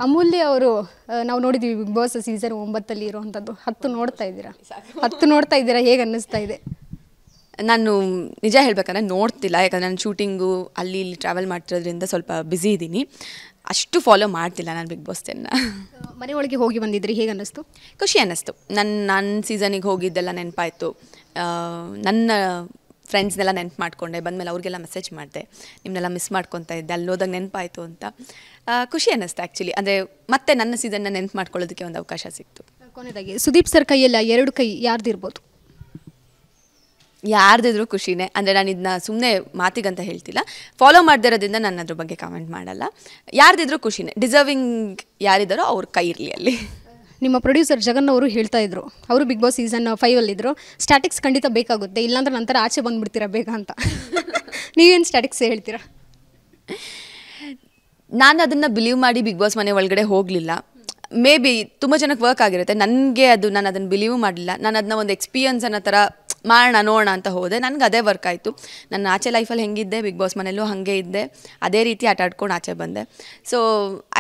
ಅಮೂಲ್ಯ ಅವರು ನಾವು ನೋಡಿದ್ದೀವಿ ಬಿಗ್ ಬಾಸ್ ಸೀಸನ್ 9 ಇರುವಂಥದ್ದು 10 ನೋಡ್ತಾ ಇದ್ದೀರಾ 10 ನೋಡ್ತಾ ಇದ್ದೀರಾ ಹೇಗೆ ಅನ್ನಿಸ್ತಾ ಇದೆ? ನಾನು ನಿಜ ಹೇಳಬೇಕಂದ್ರೆ ನೋಡ್ತಿಲ್ಲ, ಯಾಕಂದರೆ ನಾನು ಶೂಟಿಂಗು ಅಲ್ಲಿ ಇಲ್ಲಿ ಟ್ರಾವೆಲ್ ಮಾಡ್ತಿರೋದ್ರಿಂದ ಸ್ವಲ್ಪ ಬ್ಯುಸಿ ಇದ್ದೀನಿ. ಅಷ್ಟು ಫಾಲೋ ಮಾಡ್ತಿಲ್ಲ ನಾನು ಬಿಗ್ ಬಾಸ್ 10ನ. ಮನೆ ಒಳಗೆ ಹೋಗಿ ಬಂದಿದ್ರಿ, ಹೇಗೆ ಅನ್ನಿಸ್ತು? ಖುಷಿ ಅನ್ನಿಸ್ತು. ನನ್ನ ಸೀಸನಿಗೆ ಹೋಗಿದ್ದೆಲ್ಲ ನೆನಪಾಯಿತು. ನನ್ನ ಫ್ರೆಂಡ್ಸ್ನೆಲ್ಲ ನೆನಪು ಮಾಡಿಕೊಂಡೆ. ಬಂದಮೇಲೆ ಅವ್ರಿಗೆಲ್ಲ ಮೆಸೇಜ್ ಮಾಡಿದೆ, ನಿಮ್ಮನ್ನೆಲ್ಲ ಮಿಸ್ ಮಾಡ್ಕೊತಾ ಇದ್ದೆ, ಅಲ್ಲಿ ಹೋದಾಗ ನೆನಪಾಯಿತು ಅಂತ. ಖುಷಿ ಅನ್ನಿಸ್ತು ಆ್ಯಕ್ಚುಲಿ. ಅಂದರೆ ಮತ್ತೆ ನನ್ನ ಸೀಸನ್ನ ನೆನಪು ಮಾಡ್ಕೊಳ್ಳೋದಕ್ಕೆ ಒಂದು ಅವಕಾಶ ಸಿಕ್ತು. ಕೊನೆಯದಾಗಿ ಸುದೀಪ್ ಸರ್ ಕೈಯಲ್ಲ 2 ಕೈ ಯಾರ್ದಿರ್ಬೋದು? ಯಾರ್ದಿದ್ರು ಖುಷಿನೇ. ಅಂದರೆ ನಾನು ಇದನ್ನ ಸುಮ್ಮನೆ ಮಾತಿಗಂತ ಹೇಳ್ತಿಲ್ಲ, ಫಾಲೋ ಮಾಡದೇ ಇರೋದ್ರಿಂದ ನಾನು ಅದ್ರ ಬಗ್ಗೆ ಕಾಮೆಂಟ್ ಮಾಡಲ್ಲ. ಯಾರ್ದಿದ್ರು ಖುಷಿನೇ. ಡಿಸರ್ವಿಂಗ್ ಯಾರಿದ್ದಾರೋ ಅವ್ರ ಕೈ ಇರಲಿ ಅಲ್ಲಿ. ನಿಮ್ಮ ಪ್ರೊಡ್ಯೂಸರ್ ಜಗನ್ ಅವರು ಹೇಳ್ತಾ ಇದ್ರು, ಅವರು ಬಿಗ್ ಬಾಸ್ ಸೀಸನ್ 5 ಇದ್ರು, ಸ್ಟ್ಯಾಟಿಕ್ಸ್ ಖಂಡಿತ ಬೇಕಾಗುತ್ತೆ, ಇಲ್ಲಾಂದ್ರೆ ನಂತರ ಆಚೆ ಬಂದುಬಿಡ್ತೀರಾ ಬೇಗ ಅಂತ. ನೀವೇನು ಸ್ಟ್ಯಾಟಿಕ್ಸ್ ಹೇಳ್ತೀರಾ? ನಾನು ಅದನ್ನು ಬಿಲೀವ್ ಮಾಡಿ ಬಿಗ್ ಬಾಸ್ ಮನೆ ಒಳಗಡೆ ಹೋಗಲಿಲ್ಲ. ಮೇ ಬಿ ತುಂಬ ಜನಕ್ಕೆ ವರ್ಕ್ ಆಗಿರುತ್ತೆ, ನನಗೆ ನಾನು ಅದನ್ನು ಬಿಲೀವ್ ಮಾಡಲಿಲ್ಲ. ನಾನು ಅದನ್ನ ಒಂದು ಎಕ್ಸ್ಪೀರಿಯನ್ಸ್ ಅನ್ನೋ ಥರ ಮಾಡೋಣ ನೋಡೋಣ ಅಂತ ಹೋದೆ. ನನಗೆ ಅದೇ ವರ್ಕ್ ಆಯಿತು. ನನ್ನ ಆಚೆ ಲೈಫಲ್ಲಿ ಹೆಂಗಿದ್ದೆ ಬಿಗ್ ಬಾಸ್ ಮನೇಲೂ ಹಾಗೆ ಇದ್ದೆ, ಅದೇ ರೀತಿ ಆಟ ಆಡ್ಕೊಂಡು ಆಚೆ ಬಂದೆ. ಸೊ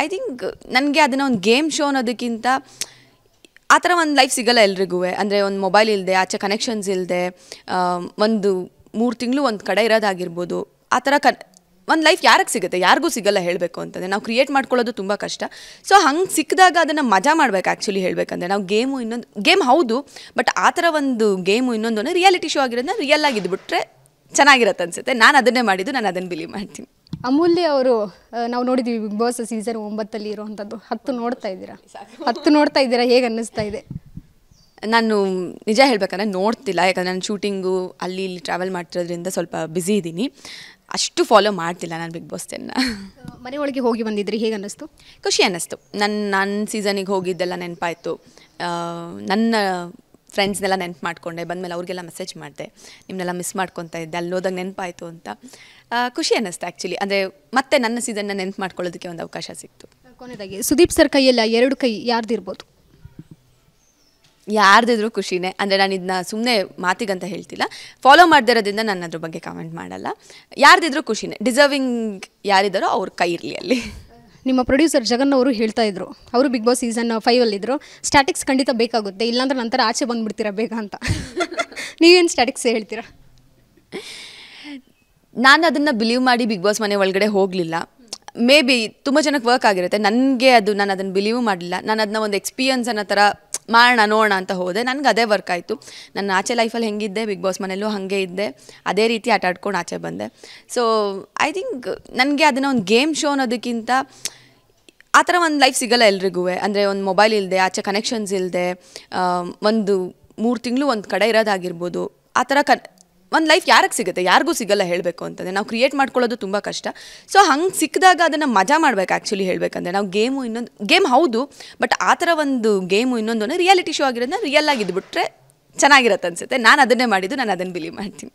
ಐ ಥಿಂಕ್ ನನಗೆ ಅದನ್ನು ಒಂದು ಗೇಮ್ ಶೋ ಅನ್ನೋದಕ್ಕಿಂತ ಆ ಥರ ಒಂದು ಲೈಫ್ ಸಿಗೋಲ್ಲ ಎಲ್ರಿಗೂ. ಅಂದರೆ ಒಂದು ಮೊಬೈಲ್ ಇಲ್ಲದೆ, ಆಚೆ ಕನೆಕ್ಷನ್ಸ್ ಇಲ್ಲದೆ, ಒಂದು 3 ತಿಂಗಳು ಒಂದು ಕಡೆ ಇರೋದಾಗಿರ್ಬೋದು. ಆ ಥರ ಒಂದು ಲೈಫ್ ಯಾರಿಗೆ ಸಿಗುತ್ತೆ? ಯಾರಿಗೂ ಸಿಗಲ್ಲ ಹೇಳಬೇಕು ಅಂತಂದರೆ. ನಾವು ಕ್ರಿಯೇಟ್ ಮಾಡ್ಕೊಳ್ಳೋದು ತುಂಬ ಕಷ್ಟ. ಸೊ ಹಂಗೆ ಸಿಕ್ಕಿದಾಗ ಅದನ್ನು ಮಜಾ ಮಾಡಬೇಕು. ಆ್ಯಕ್ಚುಲಿ ಹೇಳಬೇಕಂದ್ರೆ ನಾವು ಇನ್ನೊಂದು ಗೇಮ್ ಹೌದು, ಬಟ್ ಆ ಥರ ಒಂದು ಗೇಮು ಇನ್ನೊಂದು ರಿಯಾಲಿಟಿ ಶೋ ಆಗಿರೋದನ್ನ ರಿಯಲ್ ಆಗಿದ್ಬಿಟ್ರೆ ಚೆನ್ನಾಗಿರತ್ತೆ ಅನಿಸುತ್ತೆ. ನಾನು ಅದನ್ನೇ ಮಾಡಿದ್ದು, ನಾನು ಅದನ್ನು ಬಿಲೀವ್ ಮಾಡ್ತೀನಿ. ಅಮೂಲ್ಯ ಅವರು ನಾವು ನೋಡಿದ್ದೀವಿ ಬಿಗ್ ಬಾಸ್ ಸೀಸನ್ 9 ಇರುವಂಥದ್ದು 10 ನೋಡ್ತಾ ಇದ್ದೀರಾ 10 ನೋಡ್ತಾ ಇದ್ದೀರಾ ಹೇಗೆ ಅನ್ನಿಸ್ತಾ ಇದೆ? ನಾನು ನಿಜ ಹೇಳಬೇಕಂದ್ರೆ ನೋಡ್ತಿಲ್ಲ, ಯಾಕಂದರೆ ನಾನು ಶೂಟಿಂಗು ಅಲ್ಲಿ ಇಲ್ಲಿ ಟ್ರಾವೆಲ್ ಮಾಡ್ತಿರೋದ್ರಿಂದ ಸ್ವಲ್ಪ ಬ್ಯುಸಿ ಇದ್ದೀನಿ. ಅಷ್ಟು ಫಾಲೋ ಮಾಡ್ತಿಲ್ಲ ನಾನು ಬಿಗ್ ಬಾಸ್ 10ನ. ಮನೆ ಒಳಗೆ ಹೋಗಿ ಬಂದಿದ್ರಿ, ಹೇಗೆ ಅನ್ನಿಸ್ತು? ಖುಷಿ ಅನ್ನಿಸ್ತು. ನನ್ನ ಸೀಸನಿಗೆ ಹೋಗಿದ್ದೆಲ್ಲ ನೆನಪಾಯಿತು. ನನ್ನ ಫ್ರೆಂಡ್ಸ್ನೆಲ್ಲ ನೆನಪು ಮಾಡಿಕೊಂಡೆ. ಬಂದಮೇಲೆ ಅವ್ರಿಗೆಲ್ಲ ಮೆಸೇಜ್ ಮಾಡಿದೆ, ನಿಮ್ಮನ್ನೆಲ್ಲ ಮಿಸ್ ಮಾಡ್ಕೊತಾ ಇದ್ದೆ, ಅಲ್ಲಿ ಹೋದಾಗ ನೆನಪಾಯಿತು ಅಂತ. ಖುಷಿ ಅನ್ನಿಸ್ತು ಆ್ಯಕ್ಚುಲಿ. ಅಂದರೆ ಮತ್ತೆ ನನ್ನ ಸೀಸನ್ನ ನೆನಪು ಮಾಡ್ಕೊಳ್ಳೋದಕ್ಕೆ ಒಂದು ಅವಕಾಶ ಸಿಕ್ತು. ಕೊನೆಯದಾಗಿ ಸುದೀಪ್ ಸರ್ ಕೈಯಲ್ಲ 2 ಕೈ ಯಾರ್ದಿರ್ಬೋದು? ಯಾರ್ದಿದ್ರು ಖುಷಿನೇ. ಅಂದರೆ ನಾನು ಇದನ್ನ ಸುಮ್ಮನೆ ಮಾತಿಗಂತ ಹೇಳ್ತಿಲ್ಲ, ಫಾಲೋ ಮಾಡದೇ ಇರೋದ್ರಿಂದ ನಾನು ಅದ್ರ ಬಗ್ಗೆ ಕಾಮೆಂಟ್ ಮಾಡಲ್ಲ. ಯಾರ್ದಿದ್ರು ಖುಷಿನೇ. ಡಿಸರ್ವಿಂಗ್ ಯಾರಿದ್ದಾರೋ ಅವ್ರ ಕೈ ಇರಲಿ ಅಲ್ಲಿ. ನಿಮ್ಮ ಪ್ರೊಡ್ಯೂಸರ್ ಜಗನ್ ಅವರು ಹೇಳ್ತಾ ಇದ್ರು, ಅವರು ಬಿಗ್ ಬಾಸ್ ಸೀಸನ್ 5 ಇದ್ರು, ಸ್ಟ್ಯಾಟಿಕ್ಸ್ ಖಂಡಿತ ಬೇಕಾಗುತ್ತೆ, ಇಲ್ಲಾಂದ್ರೆ ನಂತರ ಆಚೆ ಬಂದುಬಿಡ್ತೀರಾ ಬೇಗ ಅಂತ. ನೀವೇನು ಸ್ಟ್ಯಾಟಿಕ್ಸ್ ಹೇಳ್ತೀರಾ? ನಾನು ಅದನ್ನು ಬಿಲೀವ್ ಮಾಡಿ ಬಿಗ್ ಬಾಸ್ ಮನೆ ಒಳಗಡೆ ಹೋಗಲಿಲ್ಲ. ಮೇ ಬಿ ತುಂಬ ಜನಕ್ಕೆ ವರ್ಕ್ ಆಗಿರುತ್ತೆ, ನನಗೆ ನಾನು ಅದನ್ನು ಬಿಲೀವ್ ಮಾಡಲಿಲ್ಲ. ನಾನು ಅದನ್ನ ಒಂದು ಎಕ್ಸ್ಪೀರಿಯನ್ಸ್ ಅನ್ನೋ ಥರ ಮಾಡೋಣ ನೋಡೋಣ ಅಂತ ಹೋದೆ. ನನಗೆ ಅದೇ ವರ್ಕ್ ಆಯಿತು. ನನ್ನ ಆಚೆ ಲೈಫಲ್ಲಿ ಹೆಂಗಿದ್ದೆ ಬಿಗ್ ಬಾಸ್ ಮನೇಲೂ ಹಾಗೆ ಇದ್ದೆ, ಅದೇ ರೀತಿ ಆಟ ಆಡ್ಕೊಂಡು ಆಚೆ ಬಂದೆ. ಸೊ ಐ ಥಿಂಕ್ ನನಗೆ ಅದನ್ನು ಒಂದು ಗೇಮ್ ಶೋ ಅನ್ನೋದಕ್ಕಿಂತ ಆ ಥರ ಒಂದು ಲೈಫ್ ಸಿಗೋಲ್ಲ ಎಲ್ರಿಗೂ. ಅಂದರೆ ಒಂದು ಮೊಬೈಲ್ ಇಲ್ಲದೆ, ಆಚೆ ಕನೆಕ್ಷನ್ಸ್ ಇಲ್ಲದೆ, ಒಂದು 3 ತಿಂಗಳು ಒಂದು ಕಡೆ ಇರೋದಾಗಿರ್ಬೋದು. ಆ ಥರ ಒಂದು ಲೈಫ್ ಯಾರಿಗೆ ಸಿಗುತ್ತೆ? ಯಾರಿಗೂ ಸಿಗಲ್ಲ ಹೇಳಬೇಕು ಅಂತಂದರೆ. ನಾವು ಕ್ರಿಯೇಟ್ ಮಾಡ್ಕೊಳ್ಳೋದು ತುಂಬ ಕಷ್ಟ. ಸೊ ಹಂಗೆ ಸಿಕ್ಕಿದಾಗ ಅದನ್ನು ಮಜಾ ಮಾಡಬೇಕು. ಆ್ಯಕ್ಚುಲಿ ಹೇಳಬೇಕಂದ್ರೆ ನಾವು ಗೇಮ್ ಹೌದು, ಬಟ್ ಆ ಥರ ಒಂದು ಗೇಮು ಇನ್ನೊಂದು ರಿಯಾಲಿಟಿ ಶೋ ಆಗಿರೋದನ್ನ ರಿಯಲ್ ಆಗಿದ್ಬಿಟ್ರೆ ಚೆನ್ನಾಗಿರತ್ತೆ ಅನಿಸುತ್ತೆ. ನಾನು ಅದನ್ನೇ ಮಾಡಿದ್ದು, ನಾನು ಅದನ್ನು ಬಿಲೀವ್ ಮಾಡ್ತೀನಿ.